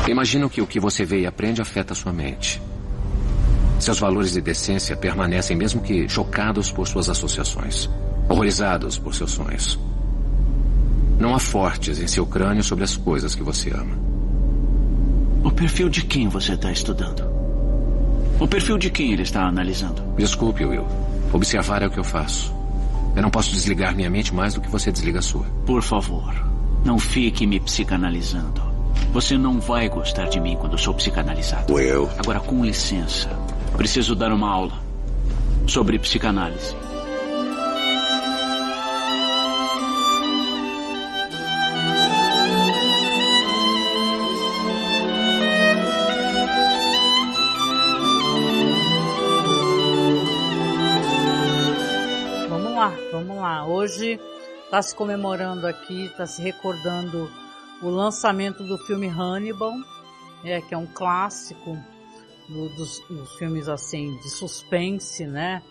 Imagino que o que você vê e aprende afeta sua mente. Seus valores de decência permanecem mesmo que chocados por suas associações, horrorizados por seus sonhos. Não há fortes em seu crânio sobre as coisas que você ama. O perfil de quem você está estudando? O perfil de quem ele está analisando? Desculpe, Will. Observar é o que eu faço. Eu não posso desligar minha mente mais do que você desliga a sua. Por favor, não fique me psicanalizando. Você não vai gostar de mim quando eu sou psicanalizado. Will. Agora, com licença, preciso dar uma aula sobre psicanálise. Vamos lá. Hoje está se comemorando aqui, está se recordando o lançamento do filme Hannibal, que é um clássico dos filmes assim de suspense, né?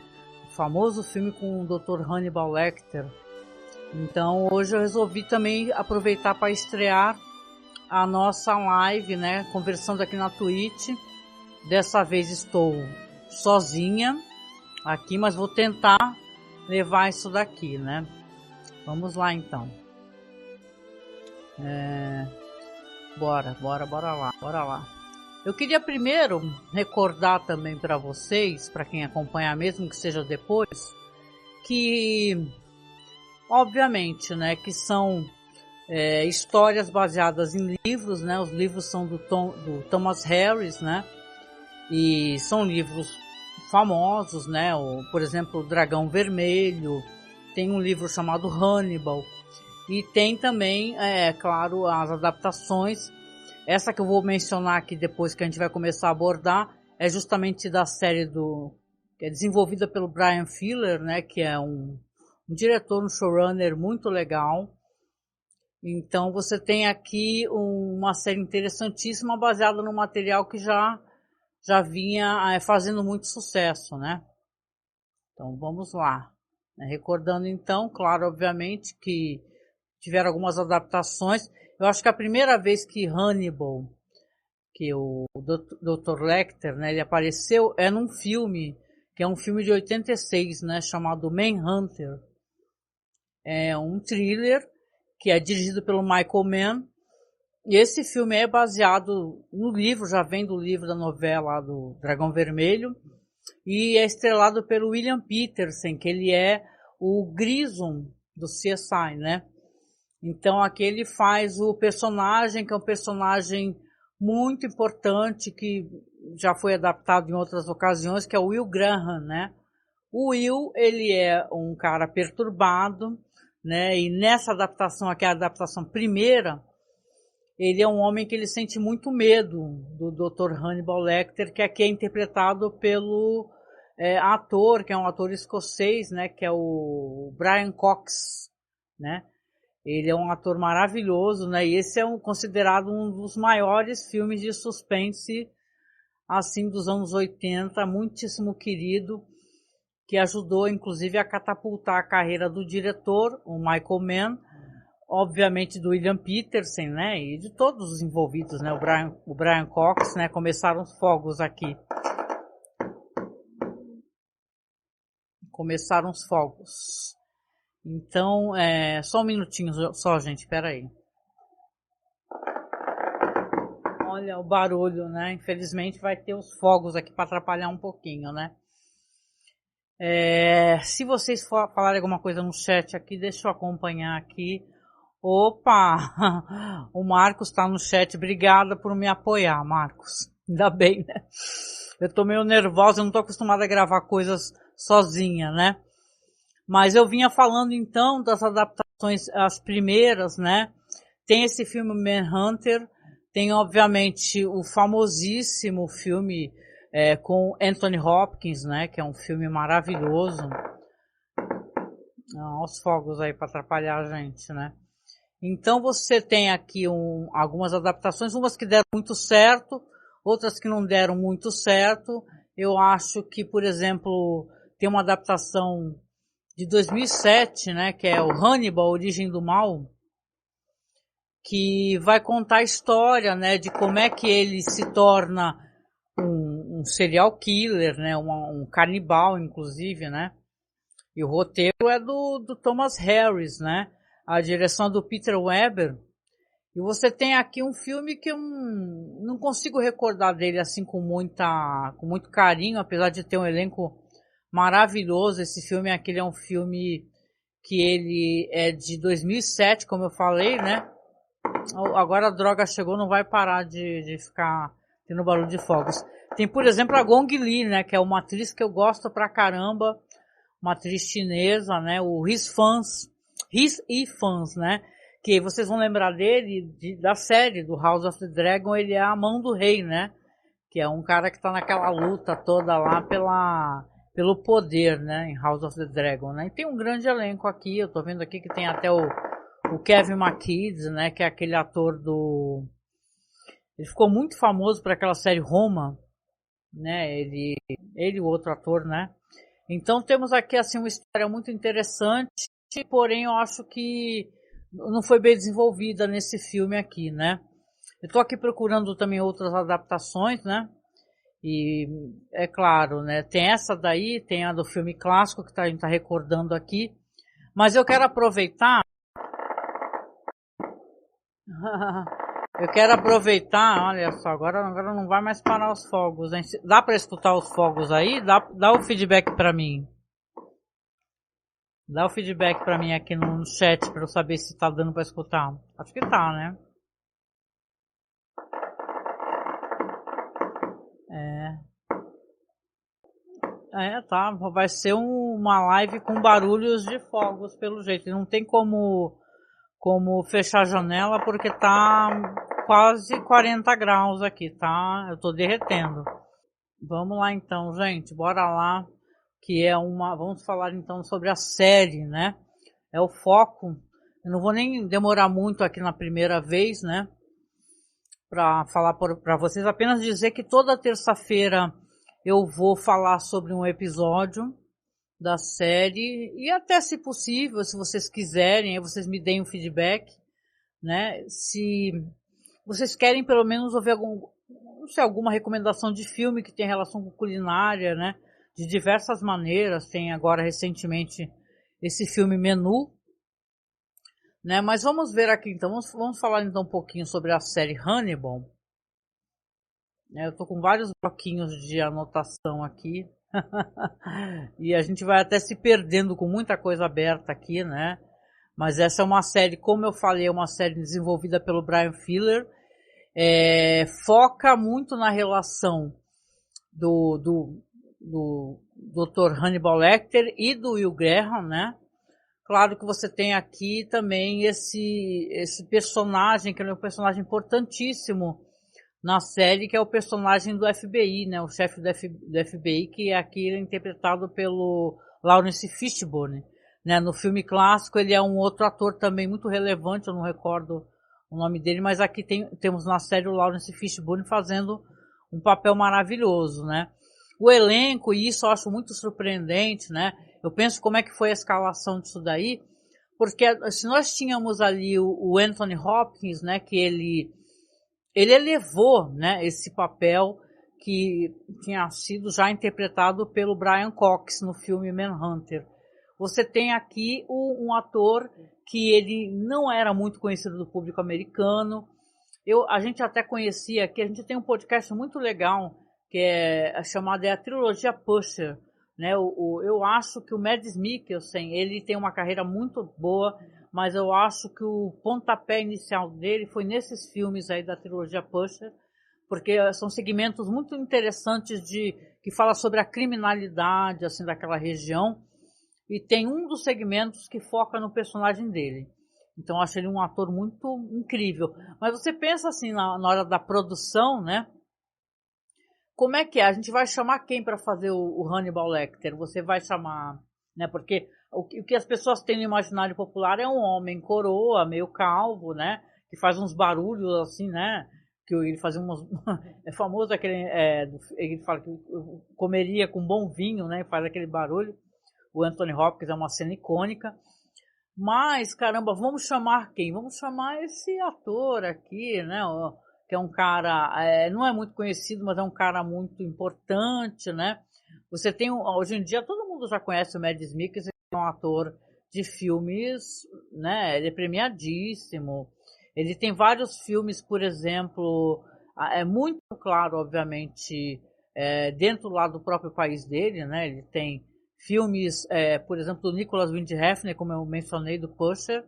O famoso filme com o Dr. Hannibal Lecter. Então hoje eu resolvi também aproveitar para estrear a nossa live, né? Conversando aqui na Twitch. Dessa vez estou sozinha aqui, mas vou tentar levar isso daqui, né? Vamos lá então. Bora lá. Eu queria primeiro recordar também para vocês, para quem acompanhar mesmo que seja depois, que obviamente, né, que são histórias baseadas em livros, né? Os livros são do Thomas Harris, né? E são livros famosos, né? Por exemplo, O Dragão Vermelho, tem um livro chamado Hannibal, e tem também, claro, as adaptações. Essa que eu vou mencionar aqui depois, que a gente vai começar a abordar, é justamente da série que é desenvolvida pelo Bryan Fuller, né? Que é um diretor, um showrunner muito legal. Então você tem aqui uma série interessantíssima baseada no material que já vinha fazendo muito sucesso, né? Então vamos lá. Recordando então, claro, obviamente que tiveram algumas adaptações. Eu acho que a primeira vez que Hannibal, que o Dr. Lecter, né, ele apareceu, é num filme, que é um filme de 86, né, chamado Manhunter. É um thriller que é dirigido pelo Michael Mann. E esse filme é baseado no livro, já vem do livro da novela do Dragão Vermelho, e é estrelado pelo William Petersen, que ele é o Grissom do CSI, né? Então aqui ele faz o personagem, que é um personagem muito importante, que já foi adaptado em outras ocasiões, que é o Will Graham, né? O Will, ele é um cara perturbado, né? E nessa adaptação aqui, a adaptação primeira, ele é um homem que ele sente muito medo do Dr. Hannibal Lecter, que aqui é interpretado pelo ator, que é um ator escocês, né, que é o Brian Cox, né? Ele é um ator maravilhoso, né? E esse é considerado um dos maiores filmes de suspense assim dos anos 80, muitíssimo querido, que ajudou inclusive a catapultar a carreira do diretor, o Michael Mann, obviamente do William Petersen, né, e de todos os envolvidos, né, o Brian Cox, né, começaram os fogos aqui. Então, só um minutinho só, gente, espera aí. Olha o barulho, né, infelizmente vai ter os fogos aqui para atrapalhar um pouquinho, né. Se vocês falarem alguma coisa no chat aqui, deixa eu acompanhar aqui. Opa, o Marcos está no chat, obrigada por me apoiar, Marcos, ainda bem, né? Eu tô meio nervosa, eu não tô acostumada a gravar coisas sozinha, né? Mas eu vinha falando então das adaptações, as primeiras, né? Tem esse filme Manhunter, tem obviamente o famosíssimo filme com Anthony Hopkins, né? Que é um filme maravilhoso. Olha os fogos aí para atrapalhar a gente, né? Então você tem aqui algumas adaptações, umas que deram muito certo, outras que não deram muito certo. Eu acho que, por exemplo, tem uma adaptação de 2007, né, que é o Hannibal, Origem do Mal, que vai contar a história, né, de como é que ele se torna um serial killer, né, um canibal, inclusive, né. E o roteiro é do Thomas Harris, né, a direção do Peter Weber. E você tem aqui um filme que eu não consigo recordar dele assim com muito carinho, apesar de ter um elenco maravilhoso. Esse filme aqui é um filme que ele é de 2007, como eu falei, né? Agora a droga chegou, não vai parar de ficar tendo barulho de fogos. Tem, por exemplo, a Gong Li, né? Que é uma atriz que eu gosto pra caramba, uma atriz chinesa, né? O His e Fans, né? Que vocês vão lembrar dele da série do House of the Dragon. Ele é a mão do rei, né? Que é um cara que tá naquela luta toda lá pelo poder, né? Em House of the Dragon, né? E tem um grande elenco aqui. Eu tô vendo aqui que tem até o Kevin McKidd, né? Que é aquele ator ele ficou muito famoso por aquela série Roma, né? Ele o outro ator, né? Então temos aqui assim uma história muito interessante, porém eu acho que não foi bem desenvolvida nesse filme aqui, né? Eu tô aqui procurando também outras adaptações, né? E é claro, né? Tem essa daí, tem a do filme clássico que a gente tá recordando aqui. Mas eu quero aproveitar. Eu quero aproveitar, olha só, agora não vai mais parar os fogos, hein? Dá para escutar os fogos aí? Dá o feedback para mim. Dá o feedback pra mim aqui no chat pra eu saber se tá dando pra escutar. Acho que tá, né? Tá. Vai ser uma live com barulhos de fogos, pelo jeito. Não tem como fechar a janela porque tá quase 40 graus aqui, tá? Eu tô derretendo. Vamos lá então, gente. Bora lá. Vamos falar então sobre a série, né? É o foco. Eu não vou nem demorar muito aqui na primeira vez, né? Para falar para vocês, apenas dizer que toda terça-feira eu vou falar sobre um episódio da série e até se possível, se vocês quiserem, aí vocês me deem um feedback, né? Se vocês querem pelo menos ouvir alguma recomendação de filme que tem relação com culinária, né? De diversas maneiras. Tem agora recentemente esse filme Menu, né? Mas vamos ver aqui então, vamos falar então um pouquinho sobre a série Hannibal. Eu tô com vários bloquinhos de anotação aqui e a gente vai até se perdendo com muita coisa aberta aqui, né? Mas essa é uma série, como eu falei, é uma série desenvolvida pelo Bryan Fuller. Foca muito na relação do Dr. Hannibal Lecter e do Will Graham, né? Claro que você tem aqui também esse personagem, que é um personagem importantíssimo na série, que é o personagem do FBI, né? O chefe do FBI, que aqui é interpretado pelo Lawrence Fishburne, né? No filme clássico ele é um outro ator também muito relevante, eu não recordo o nome dele, mas aqui temos na série o Lawrence Fishburne fazendo um papel maravilhoso, né? O elenco, e isso eu acho muito surpreendente, né? Eu penso como é que foi a escalação disso daí, porque se nós tínhamos ali o Anthony Hopkins, né, que ele elevou, né, esse papel que tinha sido já interpretado pelo Brian Cox no filme Manhunter. Você tem aqui um ator que ele não era muito conhecido do público americano. A gente até conhecia aqui, a gente tem um podcast muito legal, que é chamado a Trilogia Pusher, né? Eu acho que o Mads Mikkelsen, ele tem uma carreira muito boa, mas eu acho que o pontapé inicial dele foi nesses filmes aí da Trilogia Pusher, porque são segmentos muito interessantes que fala sobre a criminalidade assim daquela região, e tem um dos segmentos que foca no personagem dele. Então eu acho ele um ator muito incrível. Mas você pensa assim na hora da produção, né? Como é que é? A gente vai chamar quem para fazer o Hannibal Lecter? Você vai chamar, né? Porque o que as pessoas têm no imaginário popular é um homem coroa, meio calvo, né? Que faz uns barulhos assim, né? Que ele fazia é famoso aquele, ele fala que comeria com bom vinho, né? Faz aquele barulho. O Anthony Hopkins é uma cena icônica. Mas, caramba, vamos chamar quem? Vamos chamar esse ator aqui, né? Que é um cara, não é muito conhecido, mas é um cara muito importante, né? Você tem, hoje em dia, todo mundo já conhece o Mads Mikkelsen, que é um ator de filmes, né? Ele é premiadíssimo. Ele tem vários filmes, por exemplo, é muito claro, obviamente, dentro lá do próprio país dele, né? Ele tem filmes, por exemplo, do Nicholas Winding Refn, como eu mencionei, do Pusher,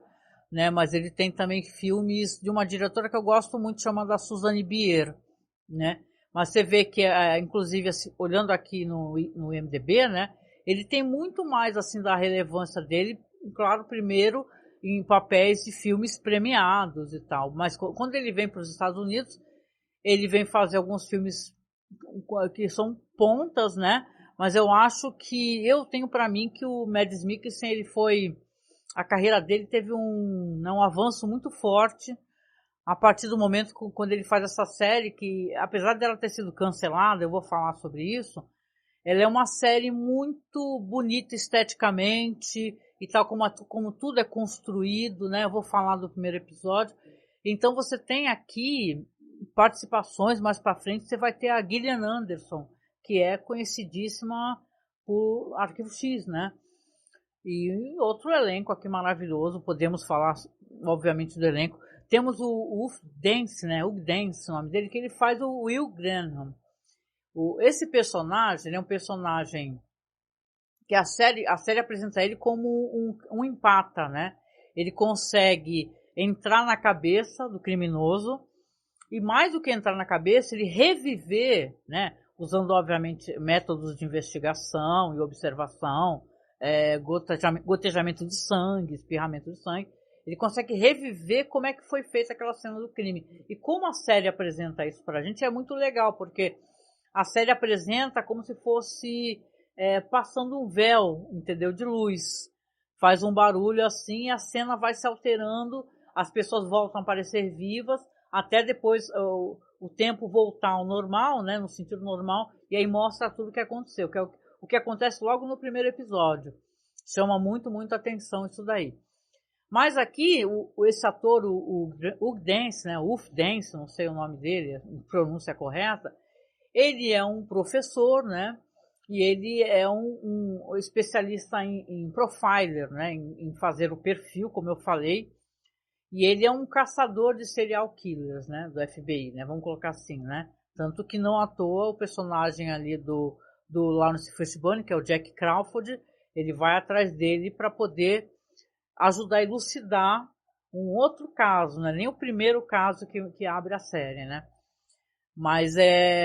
né? Mas ele tem também filmes de uma diretora que eu gosto muito, chamada Suzanne Bier, né? Mas você vê que, inclusive, assim, olhando aqui no IMDb, né? Ele tem muito mais, assim, da relevância dele, claro, primeiro em papéis de filmes premiados e tal. Mas quando ele vem para os Estados Unidos, ele vem fazer alguns filmes que são pontas, né? Mas eu acho que, eu tenho para mim que o Mads Mikkelsen, a carreira dele teve um avanço muito forte a partir do momento quando ele faz essa série, que apesar dela ter sido cancelada, eu vou falar sobre isso, ela é uma série muito bonita esteticamente e tal, como tudo é construído, né? Eu vou falar do primeiro episódio. Então você tem aqui participações mais para frente, você vai ter a Gillian Anderson, que é conhecidíssima por Arquivo X, né? E outro elenco aqui maravilhoso, podemos falar, obviamente, do elenco. Temos o Hugh Dance, né? Hugh Dance, o nome dele, que ele faz o Will Granham. Esse personagem, ele é um personagem que a série apresenta ele como um empata, né? Ele consegue entrar na cabeça do criminoso e, mais do que entrar na cabeça, ele reviver, né? Usando, obviamente, métodos de investigação e observação, gotejamento de sangue, espirramento de sangue. Ele consegue reviver como é que foi feita aquela cena do crime. E como a série apresenta isso pra gente é muito legal, porque a série apresenta como se fosse passando um véu, entendeu? De luz. Faz um barulho assim e a cena vai se alterando, as pessoas voltam a aparecer vivas, até depois o tempo voltar ao normal, né? No sentido normal, e aí mostra tudo o que aconteceu, que é o que acontece logo no primeiro episódio. Chama muito, muito atenção isso daí. Mas aqui, esse ator, o Hugh Dance, né? Hugh Dance, não sei o nome dele, a pronúncia correta, ele é um professor, né? E ele é um especialista em profiler, né? Em fazer o perfil, como eu falei. E ele é um caçador de serial killers, né? Do FBI, né? Vamos colocar assim, né? Tanto que não à toa o personagem ali do Lawrence Fishburne, que é o Jack Crawford, ele vai atrás dele para poder ajudar a elucidar um outro caso, não é nem o primeiro caso que abre a série, né? Mas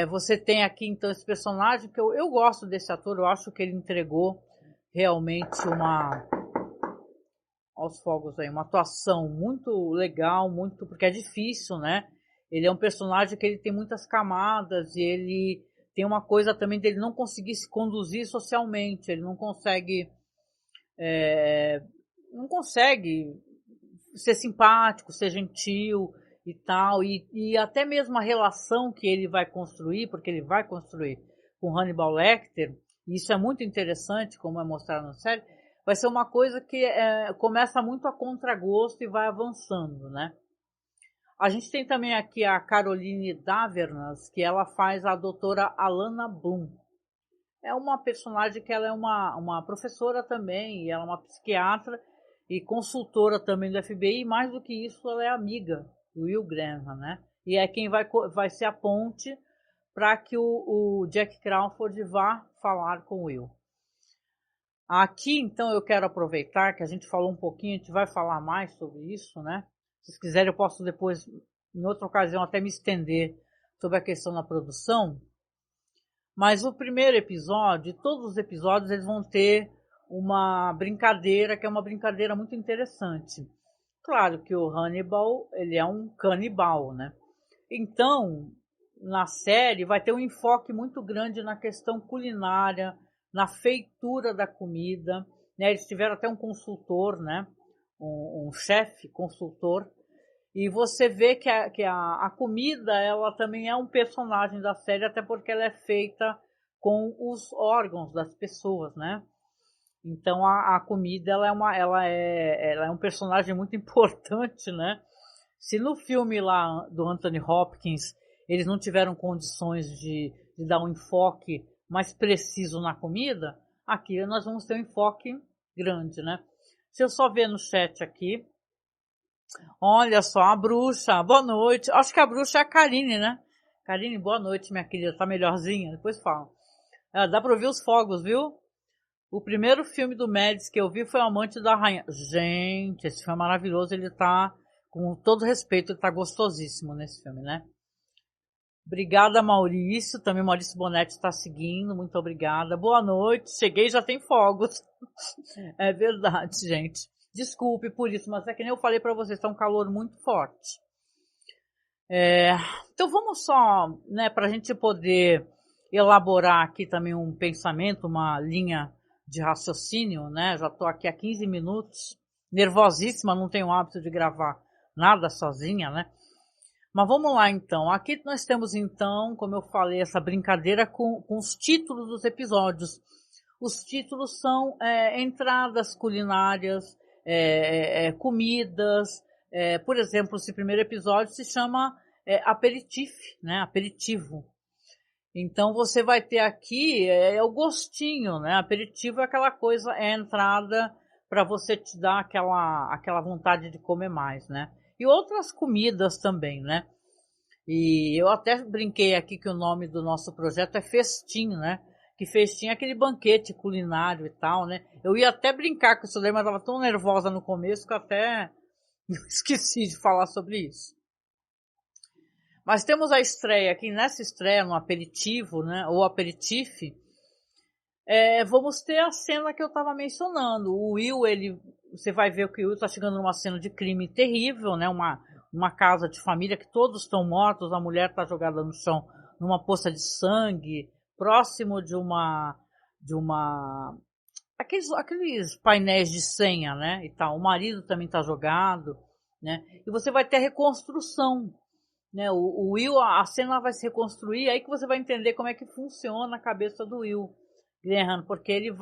você tem aqui então esse personagem que eu gosto desse ator, eu acho que ele entregou realmente aos fogos aí, uma atuação muito legal, muito, porque é difícil, né? Ele é um personagem que ele tem muitas camadas e ele tem uma coisa também dele não conseguir se conduzir socialmente, ele não consegue ser simpático, ser gentil e tal, e até mesmo a relação que ele vai construir, porque ele vai construir com Hannibal Lecter, e isso é muito interessante, como é mostrado na série, vai ser uma coisa que começa muito a contragosto e vai avançando, né? A gente tem também aqui a Caroline Davernas, que ela faz a doutora Alana Bloom. É uma personagem que ela é uma professora também, e ela é uma psiquiatra e consultora também do FBI, e mais do que isso, ela é amiga do Will Graham, né? E é quem vai ser a ponte para que o Jack Crawford vá falar com o Will. Aqui, então, eu quero aproveitar que a gente falou um pouquinho, a gente vai falar mais sobre isso, né? Se vocês quiserem, eu posso depois, em outra ocasião, até me estender sobre a questão da produção. Mas o primeiro episódio, todos os episódios, eles vão ter uma brincadeira, que é uma brincadeira muito interessante. Claro que o Hannibal, ele é um canibal, né? Então, na série, vai ter um enfoque muito grande na questão culinária, na feitura da comida, né? Eles tiveram até um consultor, né? Um chefe consultor. E você vê que a comida, ela também é um personagem da série, até porque ela é feita com os órgãos das pessoas, né? Então a comida ela é um personagem muito importante, né? Se no filme lá do Anthony Hopkins eles não tiveram condições de dar um enfoque mais preciso na comida, aqui nós vamos ter um enfoque grande, né? Se eu só ver no chat aqui, olha só, a bruxa, boa noite. Acho que a bruxa é a Karine, né? Karine, boa noite, minha querida, tá melhorzinha? Depois fala. Dá pra ouvir os fogos, viu? O primeiro filme do Médici que eu vi foi O Amante da Rainha. Gente, esse filme é maravilhoso, ele tá, com todo respeito, ele tá gostosíssimo nesse filme, né? Obrigada, Maurício. Também Maurício Bonetti está seguindo. Muito obrigada. Boa noite. Cheguei e já tem fogos. É verdade, gente. Desculpe por isso, mas é que nem eu falei para vocês, está um calor muito forte. Então vamos só, né, para a gente poder elaborar aqui também um pensamento, uma linha de raciocínio, né? Já estou aqui há 15 minutos, nervosíssima, não tenho o hábito de gravar nada sozinha, né? Mas vamos lá então, aqui nós temos então, como eu falei, essa brincadeira com os títulos dos episódios. Os títulos são entradas culinárias, comidas, por exemplo, esse primeiro episódio se chama aperitif, né, aperitivo. Então você vai ter aqui o gostinho, né, aperitivo é aquela coisa, é a entrada para você te dar aquela vontade de comer mais, né. E outras comidas também, né? E eu até brinquei aqui que o nome do nosso projeto é Festim, né? Que festim é aquele banquete culinário e tal, né? Eu ia até brincar com isso daí, mas eu estava tão nervosa no começo que eu até esqueci de falar sobre isso. Mas temos a estreia aqui, nessa estreia, no aperitivo, né? Ou aperitif, vamos ter a cena que eu estava mencionando. O Will, você vai ver que o Will está chegando numa cena de crime terrível, né? Uma casa de família que todos estão mortos, a mulher está jogada no chão numa poça de sangue, próximo de aqueles painéis de senha, né? E tal. O marido também está jogado, né? E você vai ter a reconstrução, né? O Will, a cena vai se reconstruir, aí que você vai entender como é que funciona a cabeça do Will Graham, porque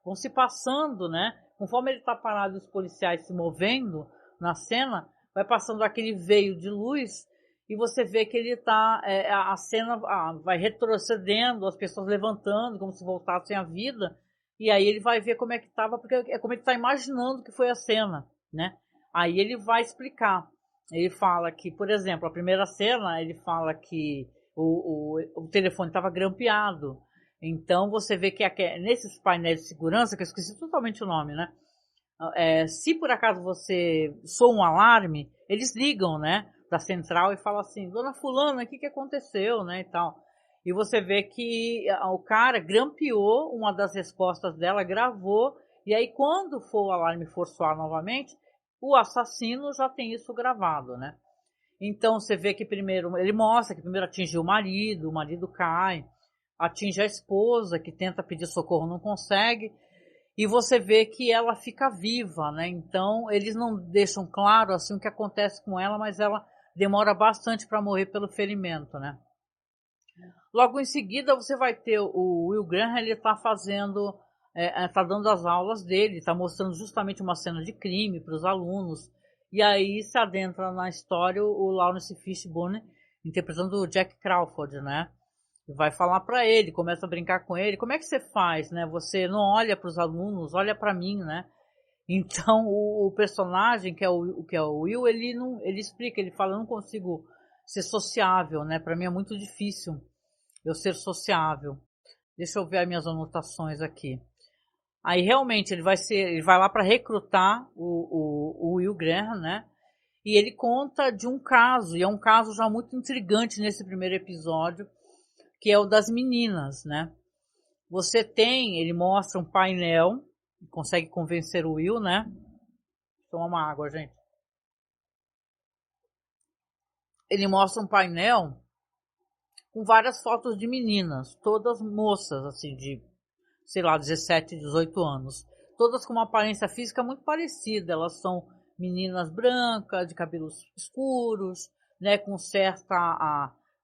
vão se passando, né? Conforme ele está parado e os policiais se movendo na cena, vai passando aquele veio de luz e você vê que ele tá, a cena vai retrocedendo, as pessoas levantando como se voltassem à vida, e aí ele vai ver como é que estava, porque é como ele está imaginando que foi a cena, né? Aí ele vai explicar. Ele fala que, por exemplo, a primeira cena, ele fala que o telefone estava grampeado. Então você vê que nesses painéis de segurança, que eu esqueci totalmente o nome, né? Se por acaso você soa um alarme, eles ligam, né, da central e falam assim, dona fulana, o que aconteceu, né, e tal. E você vê que o cara grampeou uma das respostas dela, gravou, e aí quando for o alarme for soar novamente, o assassino já tem isso gravado, né. Então você vê que primeiro, ele mostra que primeiro atingiu o marido cai, atinge a esposa, que tenta pedir socorro, não consegue, e você vê que ela fica viva, né? Então, eles não deixam claro assim o que acontece com ela, mas ela demora bastante para morrer pelo ferimento, né? Logo em seguida, você vai ter o Will Graham, ele está fazendo, está dando as aulas dele, está mostrando justamente uma cena de crime para os alunos, e aí se adentra na história o Lawrence Fishburne, interpretando o Jack Crawford, né? Vai falar para ele, começa a brincar com ele. Como é que você faz, né? Você não olha para os alunos, olha para mim, né? Então o personagem que é o Will, ele explica, ele fala, eu não consigo ser sociável, né? Para mim é muito difícil eu ser sociável. Deixa eu ver as minhas anotações aqui. Aí realmente ele vai lá para recrutar o Will Graham, né? E ele conta de um caso, e é um caso já muito intrigante nesse primeiro episódio, que é o das meninas, né? Ele mostra um painel, consegue convencer o Will, né? Toma uma água, gente. Ele mostra um painel com várias fotos de meninas, todas moças, assim, de, sei lá, 17, 18 anos. Todas com uma aparência física muito parecida. Elas são meninas brancas, de cabelos escuros, né? Com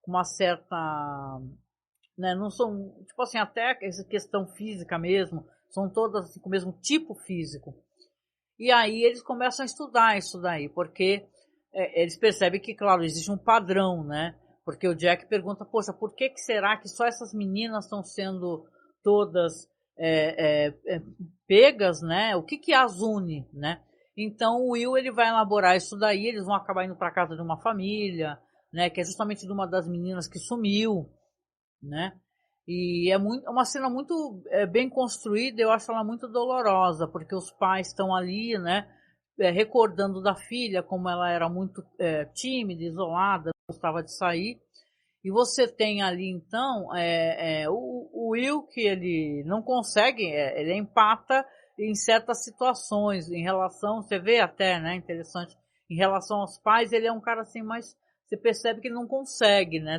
uma certa, né, não são, tipo assim, até essa questão física mesmo, são todas assim, com o mesmo tipo físico. E aí eles começam a estudar isso daí, porque eles percebem que, claro, existe um padrão, né? Porque o Jack pergunta, poxa, por que será que só essas meninas estão sendo todas pegas, né? O que as une, né? Então o Will ele vai elaborar isso daí, eles vão acabar indo para casa de uma família, né? Que é justamente de uma das meninas que sumiu, né? E é uma cena muito bem construída, eu acho ela muito dolorosa, porque os pais estão ali, né? Recordando da filha, como ela era muito tímida, isolada, não gostava de sair. E você tem ali, então, o Will, que ele não consegue, ele empata em certas situações, em relação, você vê até, né, interessante, em relação aos pais, ele é um cara assim, mas você percebe que ele não consegue, né,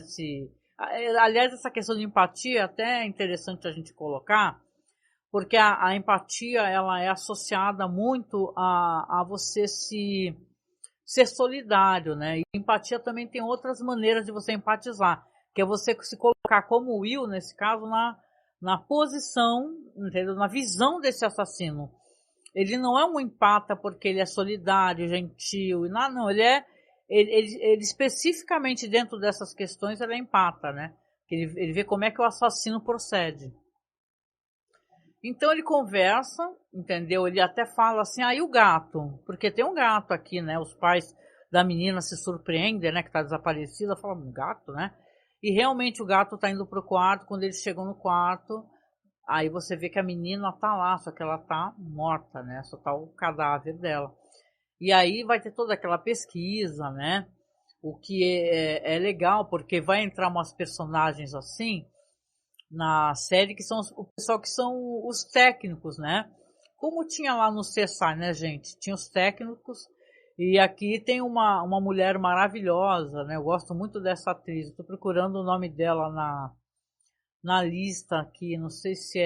aliás, essa questão de empatia até é interessante a gente colocar, porque a empatia, ela é associada muito a você ser solidário, né? E empatia também tem outras maneiras de você empatizar, que é você se colocar como Will, nesse caso, na posição, entendeu? Na visão desse assassino. Ele não é um empata porque ele é solidário, gentil, não, ele especificamente dentro dessas questões ele é empata, né? Ele vê como é que o assassino procede. Então ele conversa, entendeu? Ele até fala assim, e o gato? Porque tem um gato aqui, né? Os pais da menina se surpreendem, né? Que tá desaparecida, falam, um gato, né? E realmente o gato tá indo pro quarto, quando eles chegam no quarto, aí você vê que a menina tá lá, só que ela tá morta, né? Só tá o cadáver dela. E aí vai ter toda aquela pesquisa, né? O que é legal, porque vai entrar umas personagens assim, na série, que são o pessoal que são os técnicos, né? Como tinha lá no CSI, né, gente? Tinha os técnicos, e aqui tem uma mulher maravilhosa, né? Eu gosto muito dessa atriz, estou procurando o nome dela na lista aqui, não sei se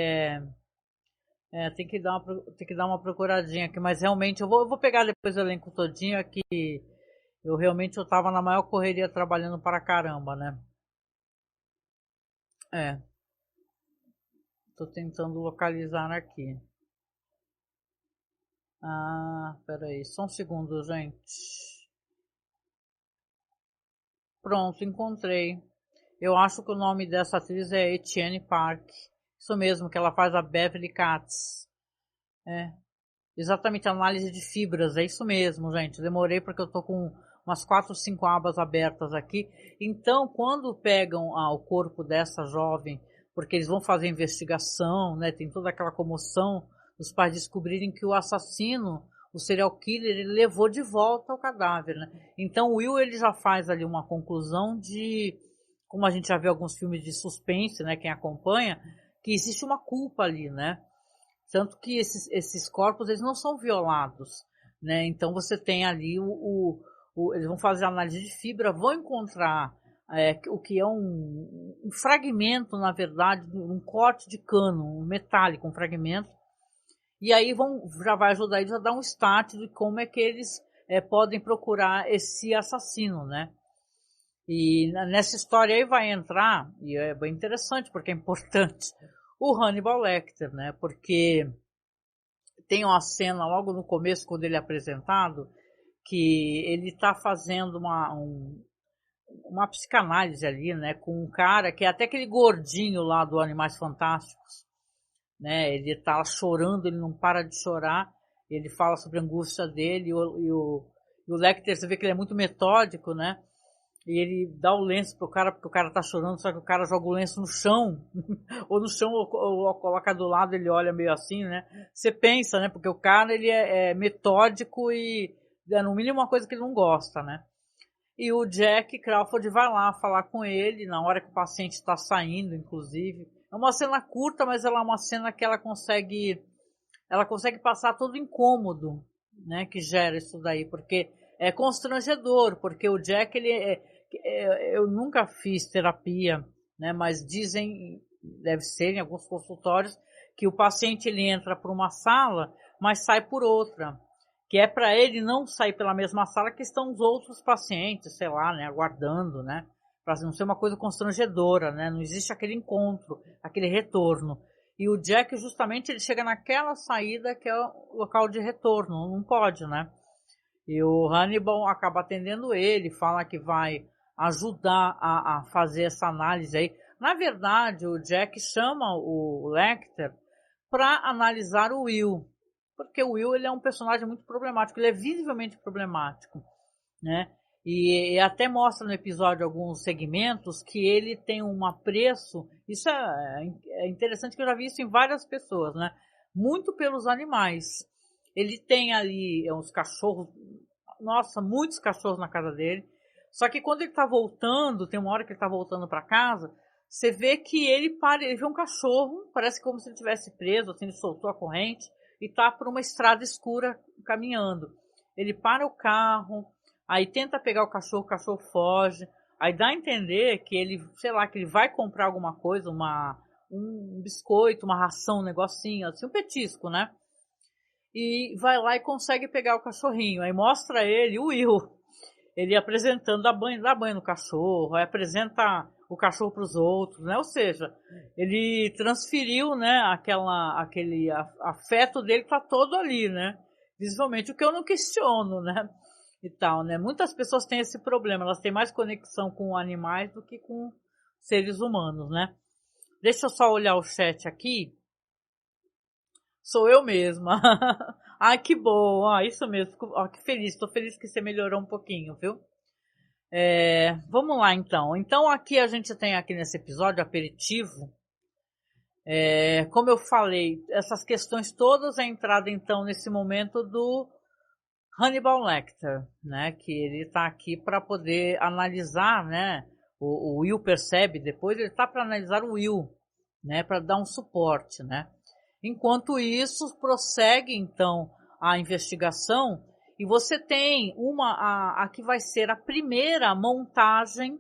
tem que dar uma procuradinha aqui, mas realmente eu vou pegar depois o elenco todinho aqui. Eu tava na maior correria trabalhando para caramba, né? Tô tentando localizar aqui. Peraí, só um segundo, gente. Pronto, encontrei. Eu acho que o nome dessa atriz é Etienne Park. Isso mesmo, que ela faz a Beverly Katz. Exatamente, análise de fibras, é isso mesmo, gente. Demorei porque eu tô com umas 4 ou 5 abas abertas aqui. Então, quando pegam o corpo dessa jovem, porque eles vão fazer investigação, né? Tem toda aquela comoção dos pais descobrirem que o assassino, o serial killer, ele levou de volta o cadáver, né? Então o Will ele já faz ali uma conclusão de, como a gente já vê alguns filmes de suspense, né? Quem acompanha, que existe uma culpa ali, né? Tanto que esses corpos eles não são violados, né? Então você tem ali eles vão fazer análise de fibra, vão encontrar o que é um fragmento, na verdade, um corte de cano, um metálico, um fragmento. E aí já vai ajudar eles a dar um start de como é que eles podem procurar esse assassino, né? E nessa história aí vai entrar, e é bem interessante porque é importante, o Hannibal Lecter, né? Porque tem uma cena logo no começo, quando ele é apresentado, que ele está fazendo uma psicanálise ali, né, com um cara que é até aquele gordinho lá do Animais Fantásticos, né, ele tá chorando, ele não para de chorar, ele fala sobre a angústia dele, e o Lecter, você vê que ele é muito metódico, né, e ele dá o lenço pro cara, porque o cara tá chorando, só que o cara joga o lenço no chão, ou no chão, ou coloca do lado, ele olha meio assim, né, você pensa, né, porque o cara, ele é metódico e é no mínimo uma coisa que ele não gosta, né. E o Jack Crawford vai lá falar com ele, na hora que o paciente está saindo, inclusive. É uma cena curta, mas ela é uma cena que ela consegue passar todo o incômodo, né, que gera isso daí, porque é constrangedor, porque o Jack, eu nunca fiz terapia, né, mas dizem, deve ser em alguns consultórios, que o paciente ele entra por uma sala, mas sai por outra. Que é para ele não sair pela mesma sala que estão os outros pacientes, sei lá, né, aguardando, né, para não ser uma coisa constrangedora, né, não existe aquele encontro, aquele retorno. E o Jack, justamente, ele chega naquela saída que é o local de retorno, não pode, né? E o Hannibal acaba atendendo ele, fala que vai ajudar a fazer essa análise aí. Na verdade, o Jack chama o Lecter para analisar o Will, porque o Will ele é um personagem muito problemático, ele é visivelmente problemático, né? E até mostra no episódio alguns segmentos que ele tem um apreço, isso é interessante, que eu já vi isso em várias pessoas, né? Muito pelos animais. Ele tem ali uns cachorros, nossa, muitos cachorros na casa dele. Só que quando ele tá voltando, tem uma hora que ele tá voltando para casa, você vê que ele vê um cachorro, parece como se ele tivesse preso, assim, ele soltou a corrente e tá por uma estrada escura caminhando. Ele para o carro, aí tenta pegar o cachorro foge, aí dá a entender que ele, sei lá, que ele vai comprar alguma coisa, um biscoito, uma ração, um negocinho, assim, um petisco, né? E vai lá e consegue pegar o cachorrinho. Aí mostra ele, o Will, ele apresentando, dá banho no cachorro, aí apresenta o cachorro para os outros, né? Ou seja, ele transferiu, né, aquele afeto dele, tá todo ali, né? Visivelmente, o que eu não questiono, né? E tal, né? Muitas pessoas têm esse problema, elas têm mais conexão com animais do que com seres humanos, né? Deixa eu só olhar o chat aqui. Sou eu mesma. Ai, que bom. Ah, isso mesmo. Que feliz. Tô feliz que você melhorou um pouquinho, viu? Vamos lá, então. Então, aqui a gente tem aqui nesse episódio aperitivo. Como eu falei, essas questões todas, a entrada, então, nesse momento do Hannibal Lecter, né? Que ele tá aqui para poder analisar, né? O Will percebe depois, ele tá para analisar o Will, né? Para dar um suporte, né? Enquanto isso, prossegue então a investigação e você tem a que vai ser a primeira montagem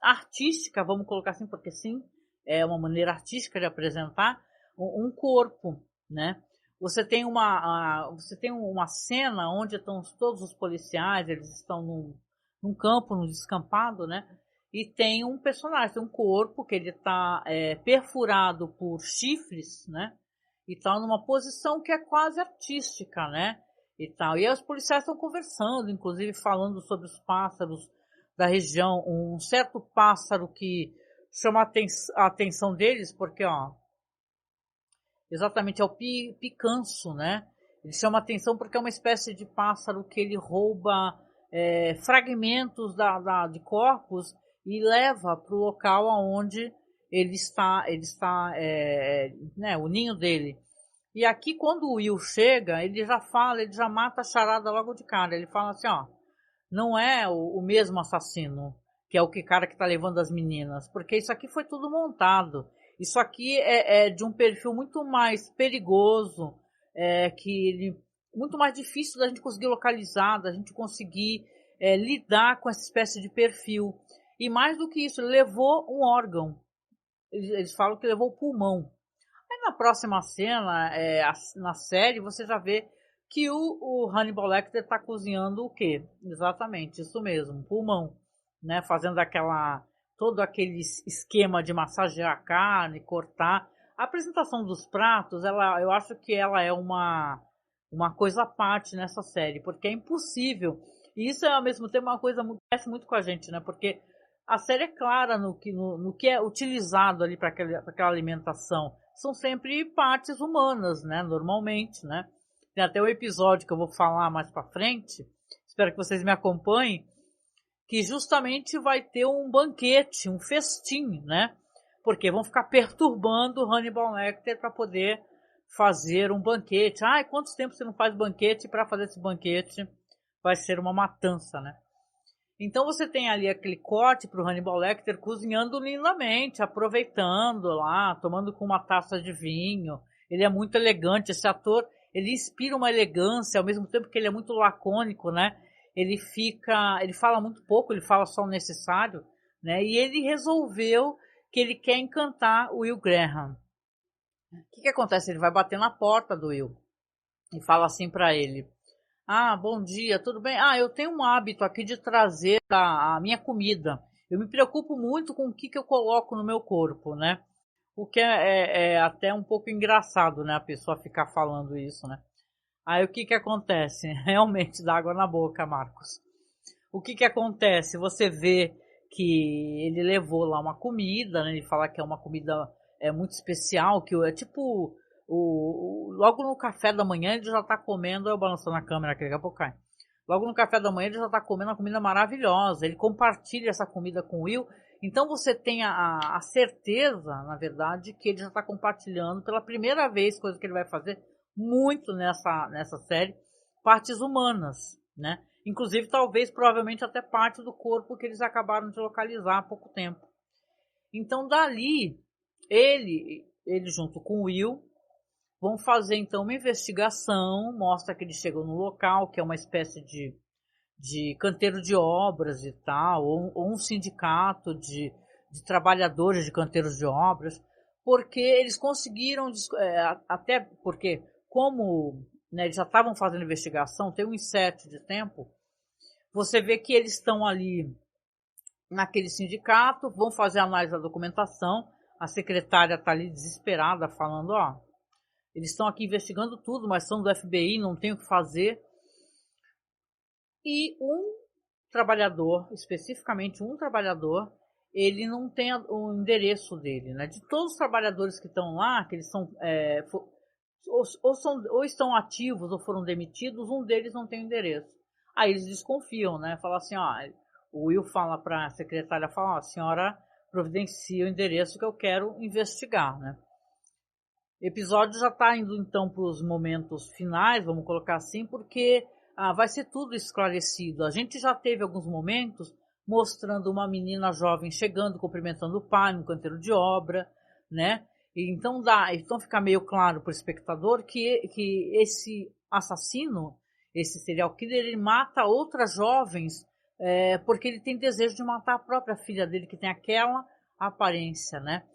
artística, vamos colocar assim, porque sim, é uma maneira artística de apresentar um corpo, né? Você tem uma cena onde estão todos os policiais, eles estão num campo, num descampado, né? E tem um personagem, tem um corpo que ele está perfurado por chifres, né? E está numa posição que é quase artística, né? E tal. E aí os policiais estão conversando, inclusive falando sobre os pássaros da região. Um certo pássaro que chama a atenção deles, porque, ó, exatamente é o picanço, né? Ele chama a atenção porque é uma espécie de pássaro que ele rouba fragmentos de corpos e leva para o local onde ele está, né, o ninho dele. E aqui quando o Will chega, ele já mata a charada logo de cara. Ele fala assim, ó, não é o mesmo assassino, que é o cara que está levando as meninas, porque isso aqui foi tudo montado. Isso aqui é de um perfil muito mais perigoso, muito mais difícil da gente conseguir localizar, da gente conseguir lidar com essa espécie de perfil. E mais do que isso, ele levou um órgão. Eles falam que levou o pulmão. Aí na próxima cena, na série, você já vê que o Hannibal Lecter está cozinhando o quê? Exatamente, isso mesmo, pulmão, né? Fazendo todo aquele esquema de massagear a carne, cortar. A apresentação dos pratos, eu acho que ela é uma coisa à parte nessa série, porque é impossível. E isso é ao mesmo tempo uma coisa que acontece muito com a gente, né? Porque a série é clara no que é utilizado ali para aquela alimentação. São sempre partes humanas, né? Normalmente, né? Tem até um episódio que eu vou falar mais para frente. Espero que vocês me acompanhem. Que justamente vai ter um banquete, um festim, né? Porque vão ficar perturbando o Hannibal Lecter para poder fazer um banquete. Ai, quanto tempo você não faz banquete? Para fazer esse banquete vai ser uma matança, né? Então você tem ali aquele corte para o Hannibal Lecter cozinhando lindamente, aproveitando lá, tomando com uma taça de vinho. Ele é muito elegante, esse ator, ele inspira uma elegância, ao mesmo tempo que ele é muito lacônico, né? Ele fala muito pouco, ele fala só o necessário, né? E ele resolveu que ele quer encantar o Will Graham. O que acontece? Ele vai bater na porta do Will e fala assim para ele: ah, bom dia, tudo bem? Ah, eu tenho um hábito aqui de trazer a minha comida. Eu me preocupo muito com o que eu coloco no meu corpo, né? O que é até um pouco engraçado, né? A pessoa ficar falando isso, né? Aí o que acontece? Realmente dá água na boca, Marcos. O que acontece? Você vê que ele levou lá uma comida, né? Ele fala que é uma comida muito especial, que é tipo... logo no café da manhã ele já tá comendo... Eu balançando a câmera aqui, daqui a pouco cai. Logo no café da manhã ele já tá comendo uma comida maravilhosa. Ele compartilha essa comida com o Will. Então você tem a certeza, na verdade, que ele já está compartilhando pela primeira vez, coisa que ele vai fazer muito nessa série, partes humanas, né? Inclusive, talvez, provavelmente, até parte do corpo que eles acabaram de localizar há pouco tempo. Então, dali, ele junto com o Will, vão fazer, então, uma investigação, mostra que eles chegam no local, que é uma espécie de canteiro de obras e tal, ou um sindicato de trabalhadores de canteiros de obras, porque eles conseguiram, até porque, como, né, eles já estavam fazendo investigação, tem um inset de tempo, você vê que eles estão ali naquele sindicato, vão fazer a análise da documentação, a secretária está ali desesperada, falando, eles estão aqui investigando tudo, mas são do FBI, não tem o que fazer. E um trabalhador, especificamente um trabalhador, ele não tem o endereço dele, né? De todos os trabalhadores que estão lá, que eles são, ou estão ativos ou foram demitidos, um deles não tem o endereço. Aí eles desconfiam, né? Fala assim, o Will fala para a secretária, a senhora providencia o endereço que eu quero investigar, né? O episódio já está indo então para os momentos finais, vamos colocar assim, porque vai ser tudo esclarecido. A gente já teve alguns momentos mostrando uma menina jovem chegando, cumprimentando o pai no canteiro de obra, né? E então fica meio claro para o espectador que esse assassino, esse serial killer, ele mata outras jovens porque ele tem desejo de matar a própria filha dele, que tem aquela aparência, né?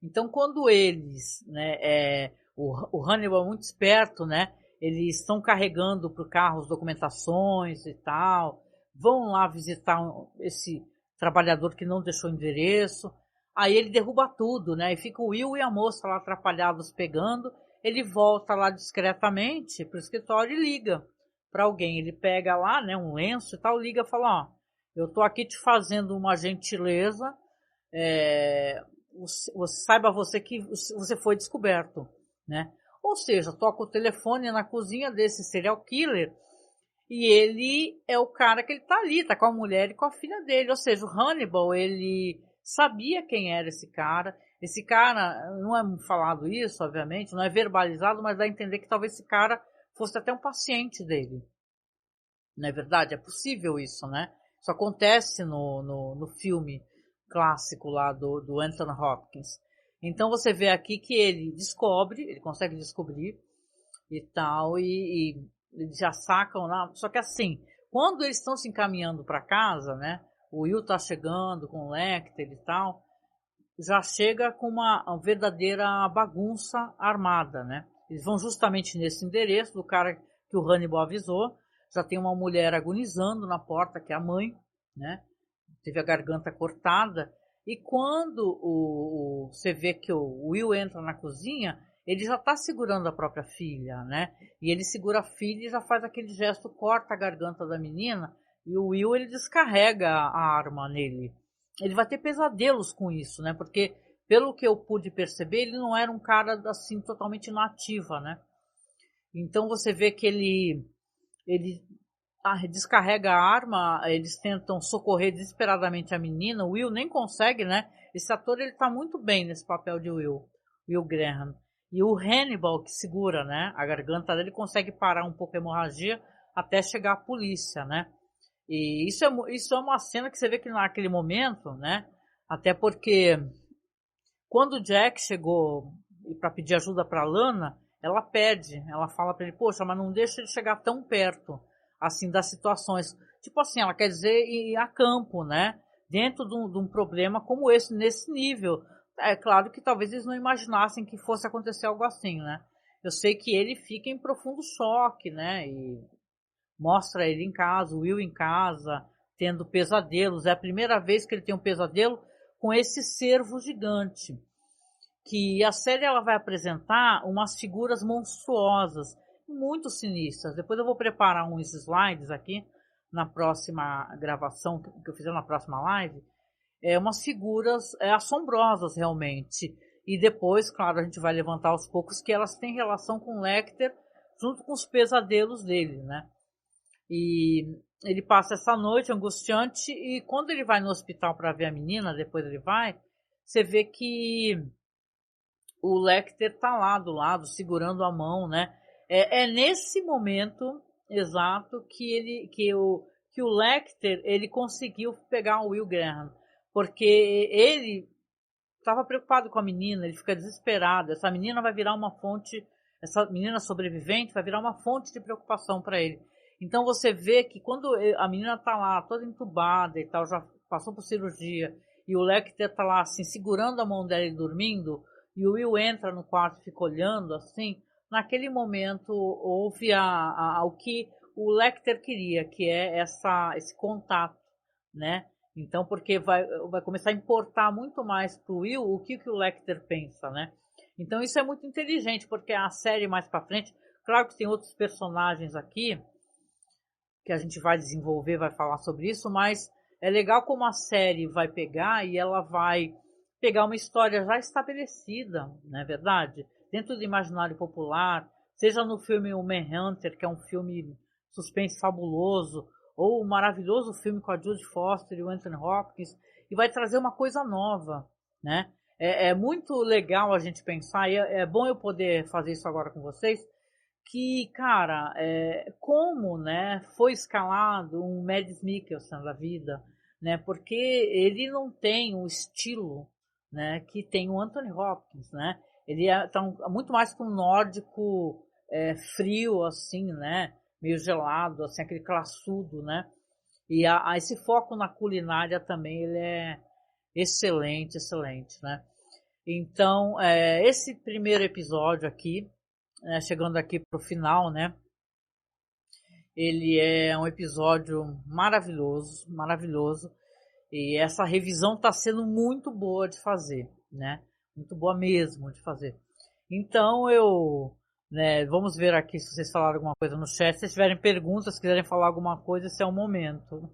Então, quando eles, né, o Hannibal é muito esperto, né? Eles estão carregando para o carro as documentações e tal, vão lá visitar esse trabalhador que não deixou endereço, aí ele derruba tudo, né? E fica o Will e a moça lá atrapalhados pegando, ele volta lá discretamente para o escritório e liga para alguém, ele pega lá, né, um lenço e tal, liga e fala, eu tô aqui te fazendo uma gentileza, saiba você que você foi descoberto, né? Ou seja, toca o telefone na cozinha desse serial killer e ele é o cara que ele tá ali, tá com a mulher e com a filha dele. Ou seja, o Hannibal, ele sabia quem era esse cara. Esse cara, não é falado isso, obviamente, não é verbalizado, mas dá a entender que talvez esse cara fosse até um paciente dele. Não é verdade? É possível isso, né? Isso acontece no filme clássico lá do Anthony Hopkins. Então você vê aqui que ele consegue descobrir e tal, e eles já sacam lá. Só que assim, quando eles estão se encaminhando para casa, né? O Will tá chegando com o Lecter e tal, já chega com uma verdadeira bagunça armada, né? Eles vão justamente nesse endereço do cara que o Hannibal avisou. Já tem uma mulher agonizando na porta, que é a mãe, né? Teve a garganta cortada. E quando você vê que o Will entra na cozinha, ele já está segurando a própria filha, né? E ele segura a filha e já faz aquele gesto, corta a garganta da menina, e o Will, ele descarrega a arma nele. Ele vai ter pesadelos com isso, né? Porque, pelo que eu pude perceber, ele não era um cara, assim, totalmente nativa, né? Então você vê que ele descarrega a arma, eles tentam socorrer desesperadamente a menina, o Will nem consegue, né? Esse ator, ele tá muito bem nesse papel de Will Graham. E o Hannibal, que segura, né, a garganta dele, consegue parar um pouco a hemorragia até chegar a polícia, né? E isso é uma cena que você vê que naquele momento, né? Até porque quando o Jack chegou para pedir ajuda para Lana, ela fala para ele, poxa, mas não deixa ele chegar tão perto assim das situações, tipo assim, ela quer dizer ir a campo, né? Dentro de um problema como esse, nesse nível. É claro que talvez eles não imaginassem que fosse acontecer algo assim, né? Eu sei que ele fica em profundo choque, né? E mostra ele em casa, o Will em casa, tendo pesadelos. É a primeira vez que ele tem um pesadelo com esse cervo gigante. que a série ela vai apresentar umas figuras monstruosas, muito sinistras. Depois eu vou preparar uns slides aqui na próxima gravação que eu fizer na próxima live. Umas figuras assombrosas realmente. E depois, claro, a gente vai levantar aos poucos que elas têm relação com o Lecter junto com os pesadelos dele, né? E ele passa essa noite angustiante e quando ele vai no hospital para ver a menina, depois ele vai, você vê que o Lecter tá lá do lado, segurando a mão, né? É nesse momento exato que o Lecter ele conseguiu pegar o Will Graham, porque ele estava preocupado com a menina, ele fica desesperado. Essa menina vai virar uma fonte, essa menina sobrevivente vai virar uma fonte de preocupação para ele. Então você vê que quando a menina tá lá toda entubada e tal, já passou por cirurgia, e o Lecter tá lá assim segurando a mão dela e dormindo, e o Will entra no quarto e fica olhando assim, naquele momento houve o que o Lecter queria, que é esse contato, né? Então, porque vai começar a importar muito mais pro Will o que o Lecter pensa, né? Então isso é muito inteligente, porque a série mais pra frente, claro que tem outros personagens aqui, que a gente vai desenvolver, vai falar sobre isso, mas é legal como a série vai pegar e ela vai pegar uma história já estabelecida, não é verdade? Dentro do imaginário popular, seja no filme O Manhunter, que é um filme suspense fabuloso, ou o maravilhoso filme com a Jodie Foster e o Anthony Hopkins, e vai trazer uma coisa nova, né? É muito legal a gente pensar, e é bom eu poder fazer isso agora com vocês, que, cara, como, né, foi escalado um Mads Mikkelsen da vida, né? Porque ele não tem o estilo, né, que tem o Anthony Hopkins, né? Ele tá muito mais para um nórdico frio, assim, né? Meio gelado, assim, aquele classudo, né? E esse foco na culinária também, ele é excelente, excelente, né? Então, esse primeiro episódio aqui, chegando aqui pro final, né? Ele é um episódio maravilhoso, maravilhoso. E essa revisão está sendo muito boa de fazer, né? Muito boa mesmo de fazer. Então vamos ver aqui se vocês falaram alguma coisa no chat. Se vocês tiverem perguntas, se quiserem falar alguma coisa, esse é o momento.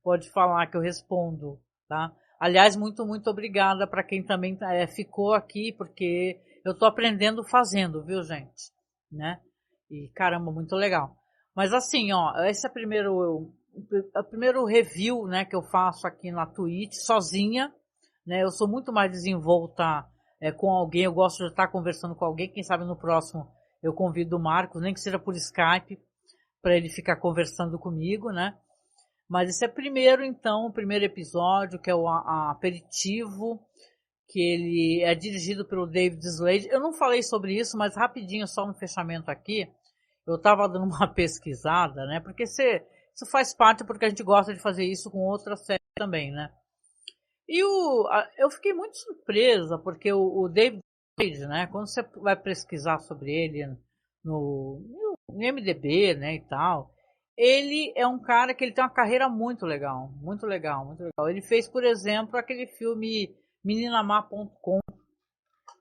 Pode falar que eu respondo, tá? Aliás, muito, muito obrigada para quem também ficou aqui, porque eu tô aprendendo fazendo, viu, gente? Né? E caramba, muito legal. Mas assim, ó, esse é o primeiro review, né, que eu faço aqui na Twitch, sozinha, né? Eu sou muito mais desenvolta com alguém, eu gosto de estar conversando com alguém. Quem sabe no próximo eu convido o Marcos, nem que seja por Skype, para ele ficar conversando comigo, né? Mas esse é o primeiro episódio, que é o aperitivo, que ele é dirigido pelo David Slade. Eu não falei sobre isso, mas rapidinho, só no fechamento aqui, eu estava dando uma pesquisada, né? Porque isso faz parte, porque a gente gosta de fazer isso com outras séries também, né? E eu fiquei muito surpresa, porque o David Slade, né? Quando você vai pesquisar sobre ele no IMDb, né, e tal, ele é um cara que ele tem uma carreira muito legal, muito legal, muito legal. Ele fez, por exemplo, aquele filme Meninamá.com.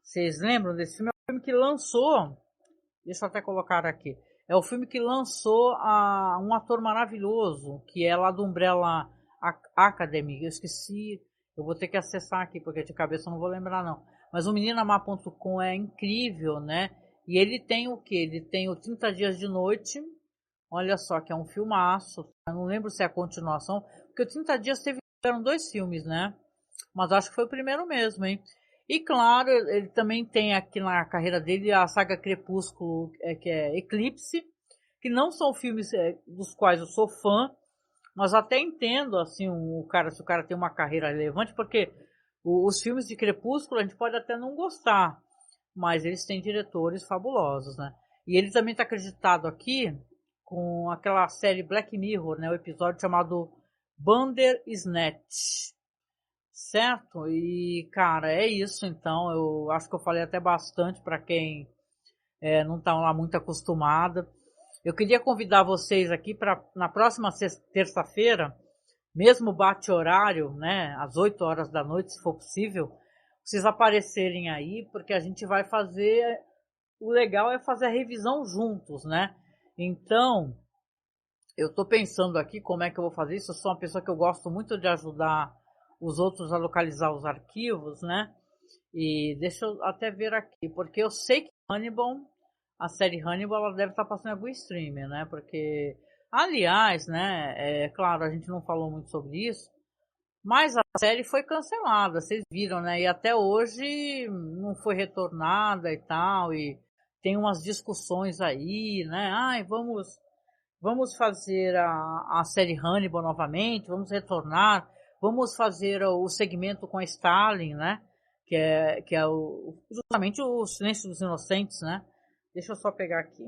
Vocês lembram desse filme? É um filme que lançou, deixa eu até colocar aqui, é o filme que lançou um ator maravilhoso, que é lá do Umbrella Academy. Eu esqueci, eu vou ter que acessar aqui, porque de cabeça eu não vou lembrar não. Mas o Meninamá.com é incrível, né? E ele tem o quê? Ele tem o 30 Dias de Noite. Olha só, que é um filmaço. Eu não lembro se é a continuação, porque o 30 Dias tiveram 2 filmes, né? Mas acho que foi o primeiro mesmo, hein? E claro, ele também tem aqui na carreira dele a saga Crepúsculo, que é Eclipse, que não são filmes dos quais eu sou fã, mas até entendo, assim, se o cara tem uma carreira relevante, porque os filmes de Crepúsculo a gente pode até não gostar, mas eles têm diretores fabulosos, né? E ele também está acreditado aqui com aquela série Black Mirror, né? O episódio chamado Bandersnatch. Certo? E, cara, é isso então. Eu acho que eu falei até bastante para quem não tá lá muito acostumada. Eu queria convidar vocês aqui para na próxima terça-feira, mesmo bate-horário, né, às 8 horas da noite, se for possível, vocês aparecerem aí, porque a gente vai fazer... O legal é fazer a revisão juntos, né? Então, eu tô pensando aqui como é que eu vou fazer isso. Eu sou uma pessoa que eu gosto muito de ajudar os outros a localizar os arquivos, né? E deixa eu até ver aqui, porque eu sei que Hannibal, a série Hannibal, ela deve estar passando em algum streamer, né? Porque, aliás, né? É claro, a gente não falou muito sobre isso, mas a série foi cancelada, vocês viram, né? E até hoje não foi retornada e tal, e tem umas discussões aí, né? Ai, vamos fazer a série Hannibal novamente, vamos retornar, vamos fazer o segmento com a Stalin, né? Que é justamente o Silêncio dos Inocentes, né? Deixa eu só pegar aqui.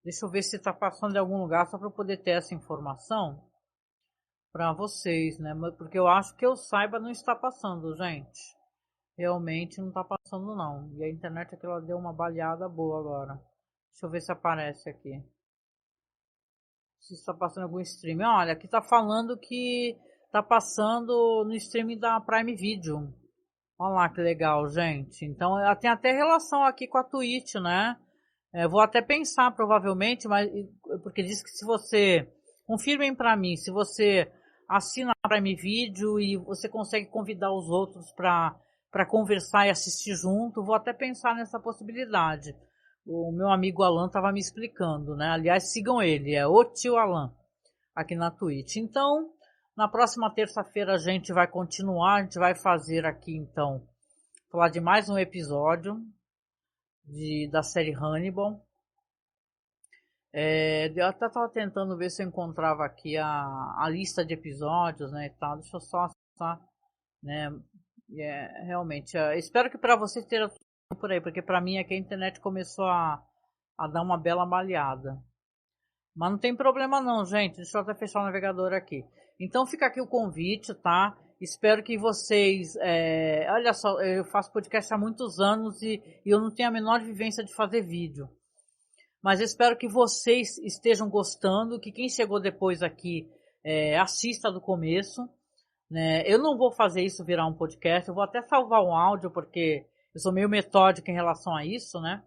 Deixa eu ver se está passando em algum lugar, só para eu poder ter essa informação para vocês, né? Porque eu acho que eu saiba não está passando, gente. Realmente não está passando não. E a internet aqui ela deu uma baleada boa agora. Deixa eu ver se aparece aqui. Se está passando algum stream. Olha, aqui está falando que está passando no streaming da Prime Video. Olha lá que legal, gente. Então ela tem até relação aqui com a Twitch, né? Vou até pensar provavelmente, mas porque diz que se você... Confirmem para mim, se você assina a Prime Video e você consegue convidar os outros para conversar e assistir junto, vou até pensar nessa possibilidade. O meu amigo Alan estava me explicando, né? Aliás, sigam ele, é o tio Alan, aqui na Twitch. Então, na próxima terça-feira a gente vai continuar, a gente vai fazer aqui então, falar de mais um episódio da série Hannibal. Eu até estava tentando ver se eu encontrava aqui a lista de episódios, né, e tal. Deixa eu só acessar, né, realmente, espero que para vocês esteja tudo por aí, porque para mim aqui a internet começou a dar uma bela baleada. Mas não tem problema não, gente, deixa eu até fechar o navegador aqui. Então fica aqui o convite, tá? Espero que vocês... olha só, eu faço podcast há muitos anos e eu não tenho a menor vivência de fazer vídeo. Mas eu espero que vocês estejam gostando, que quem chegou depois aqui assista do começo. Né? Eu não vou fazer isso virar um podcast, eu vou até salvar um áudio, porque eu sou meio metódico em relação a isso, né?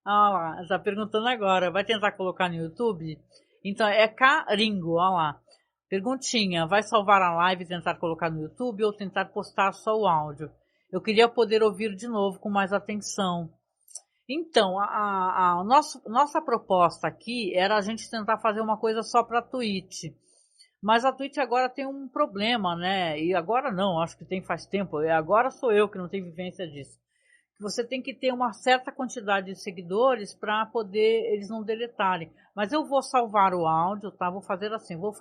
Ah lá, tá perguntando agora, vai tentar colocar no YouTube? Então, é Caringo, olha lá. Perguntinha, vai salvar a live e tentar colocar no YouTube ou tentar postar só o áudio? Eu queria poder ouvir de novo com mais atenção. Então, a nossa proposta aqui era a gente tentar fazer uma coisa só para a Twitch. Mas a Twitch agora tem um problema, né? E agora não, acho que tem faz tempo. Agora sou eu que não tenho vivência disso. Você tem que ter uma certa quantidade de seguidores para poder eles não deletarem. Mas eu vou salvar o áudio, tá? Vou fazer assim, vou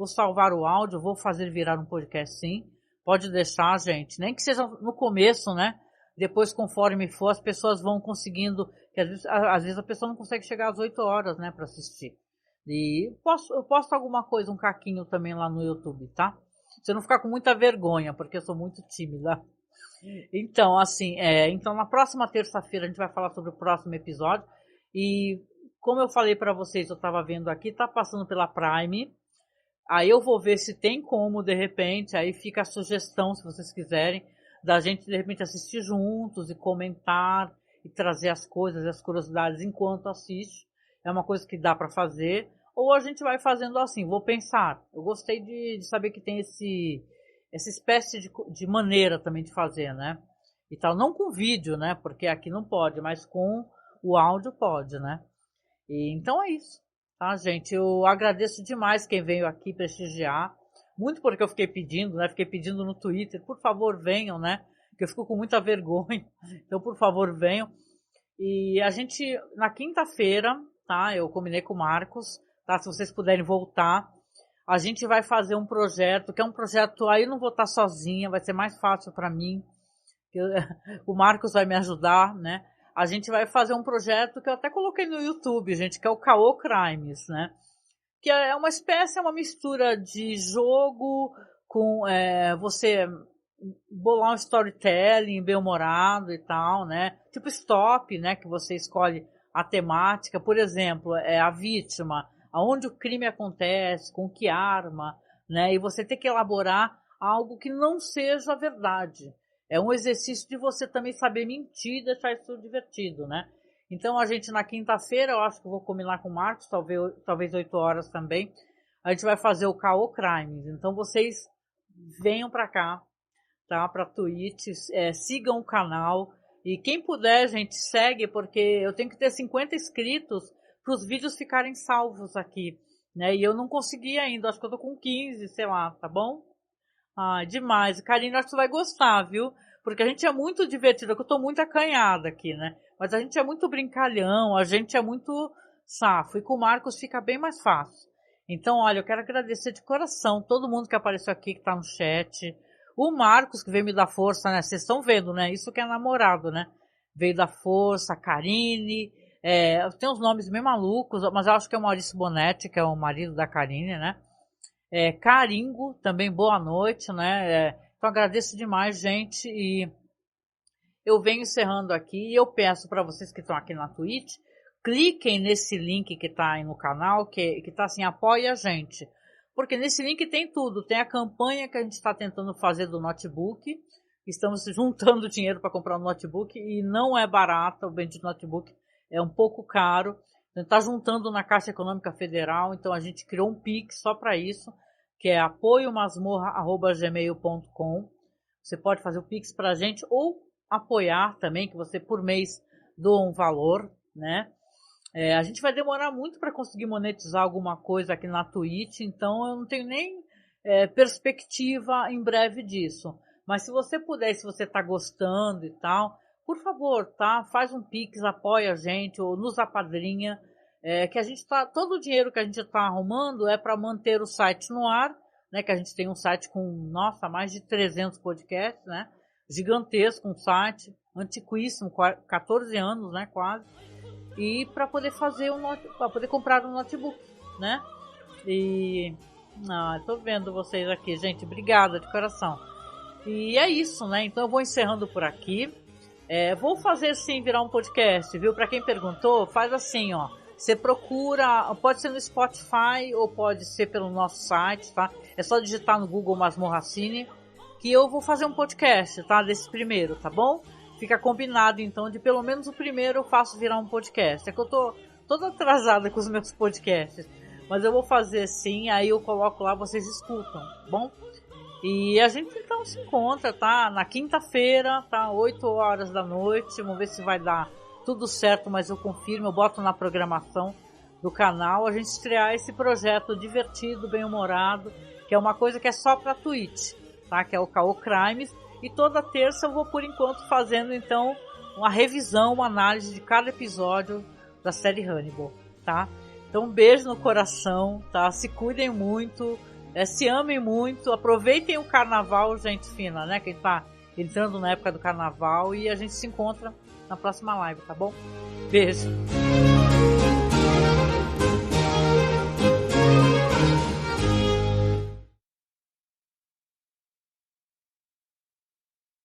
salvar o áudio, vou fazer virar um podcast sim. Pode deixar, gente. Nem que seja no começo, né? Depois, conforme for, as pessoas vão conseguindo... Que às vezes a pessoa não consegue chegar às 8 horas, né? Para assistir. E eu posto alguma coisa, um caquinho também lá no YouTube, tá? Você não ficar com muita vergonha, porque eu sou muito tímida. Então, assim, então na próxima terça-feira a gente vai falar sobre o próximo episódio. E como eu falei pra vocês, eu tava vendo aqui, tá passando pela Prime. Aí eu vou ver se tem como, de repente, aí fica a sugestão, se vocês quiserem, da gente, de repente, assistir juntos e comentar e trazer as coisas, as curiosidades enquanto assiste. É uma coisa que dá pra fazer. Ou a gente vai fazendo assim, vou pensar. Eu gostei de saber que tem essa espécie de maneira também de fazer, né? E tal, não com vídeo, né? Porque aqui não pode, mas com o áudio pode, né? E então é isso, tá, gente? Eu agradeço demais quem veio aqui prestigiar. Muito porque eu fiquei pedindo, né? Fiquei pedindo no Twitter, por favor, venham, né? Que eu fico com muita vergonha. Então, por favor, venham. E a gente, na quinta-feira, tá? Eu combinei com o Marcos, tá? Se vocês puderem voltar, a gente vai fazer um projeto, que é um projeto, aí eu não vou estar sozinha, vai ser mais fácil para mim. O Marcos vai me ajudar, né? A gente vai fazer um projeto que eu até coloquei no YouTube, gente, que é o Caô Crimes, né? Que é uma espécie, é uma mistura de jogo com você bolar um storytelling bem-humorado e tal, né? Tipo stop, né? Que você escolhe a temática, por exemplo, a vítima, aonde o crime acontece, com que arma, né? E você tem que elaborar algo que não seja verdade. É um exercício de você também saber mentir e deixar isso divertido, né? Então a gente na quinta-feira, eu acho que eu vou combinar com o Marcos, talvez 8 horas também, a gente vai fazer o Caô Crimes. Então vocês venham para cá, tá? Para Twitch, sigam o canal. E quem puder, gente, segue, porque eu tenho que ter 50 inscritos para os vídeos ficarem salvos aqui, né? E eu não consegui ainda, acho que eu tô com 15, sei lá, tá bom? Ah, demais. Karine, acho que você vai gostar, viu? Porque a gente é muito divertido, eu tô muito acanhada aqui, né? Mas a gente é muito brincalhão, a gente é muito safo. E com o Marcos fica bem mais fácil. Então, olha, eu quero agradecer de coração todo mundo que apareceu aqui, que tá no chat. O Marcos, que veio me dar força, né? Vocês estão vendo, né? Isso que é namorado, né? Veio dar força, a Karine. Tem uns nomes meio malucos, mas eu acho que é o Maurício Bonetti, que é o marido da Karine, né? Caringo, também boa noite, né? Então agradeço demais, gente. E eu venho encerrando aqui. E eu peço para vocês que estão aqui na Twitch, cliquem nesse link que está aí no canal, que está assim, apoia a gente. Porque nesse link tem tudo. Tem a campanha que a gente está tentando fazer do notebook. Estamos juntando dinheiro para comprar um notebook e não é barato. O bendito notebook é um pouco caro. A gente está juntando na Caixa Econômica Federal. Então a gente criou um Pix só para isso, que é apoiomasmorra@gmail.com. Você pode fazer o Pix para a gente ou apoiar também, que você por mês doa um valor, né? A gente vai demorar muito para conseguir monetizar alguma coisa aqui na Twitch, então eu não tenho nem perspectiva em breve disso. Mas se você puder, se você está gostando e tal, por favor, tá? Faz um Pix, apoia a gente ou nos apadrinha. Que a gente todo o dinheiro que a gente está arrumando é para manter o site no ar, né? Que a gente tem um site com, mais de 300 podcasts, né? Gigantesco, um site antiquíssimo, 14 anos, né? Quase. E para poder para poder comprar um notebook, né? E tô vendo vocês aqui, gente, obrigada de coração. E é isso, né? Então eu vou encerrando por aqui. Vou fazer sim virar um podcast, viu? Para quem perguntou, faz assim, ó. Você procura, pode ser no Spotify ou pode ser pelo nosso site, tá? É só digitar no Google Masmorra Cine que eu vou fazer um podcast, tá? Desse primeiro, tá bom? Fica combinado, então, de pelo menos o primeiro eu faço virar um podcast. É que eu tô toda atrasada com os meus podcasts. Mas eu vou fazer sim, aí eu coloco lá, vocês escutam, tá bom? E a gente então se encontra, tá? Na quinta-feira, tá? 8 horas da noite. Vamos ver se vai dar tudo certo, mas eu confirmo, eu boto na programação do canal. A gente estrear esse projeto divertido, bem-humorado, que é uma coisa que é só pra Twitch, tá? Que é o Caô Crimes. E toda terça eu vou, por enquanto, fazendo, então, uma revisão, uma análise de cada episódio da série Hannibal, tá? Então, um beijo no coração, tá? Se cuidem muito, se amem muito, aproveitem o carnaval, gente fina, né? Quem tá entrando na época do carnaval, e a gente se encontra na próxima live, tá bom? Beijo!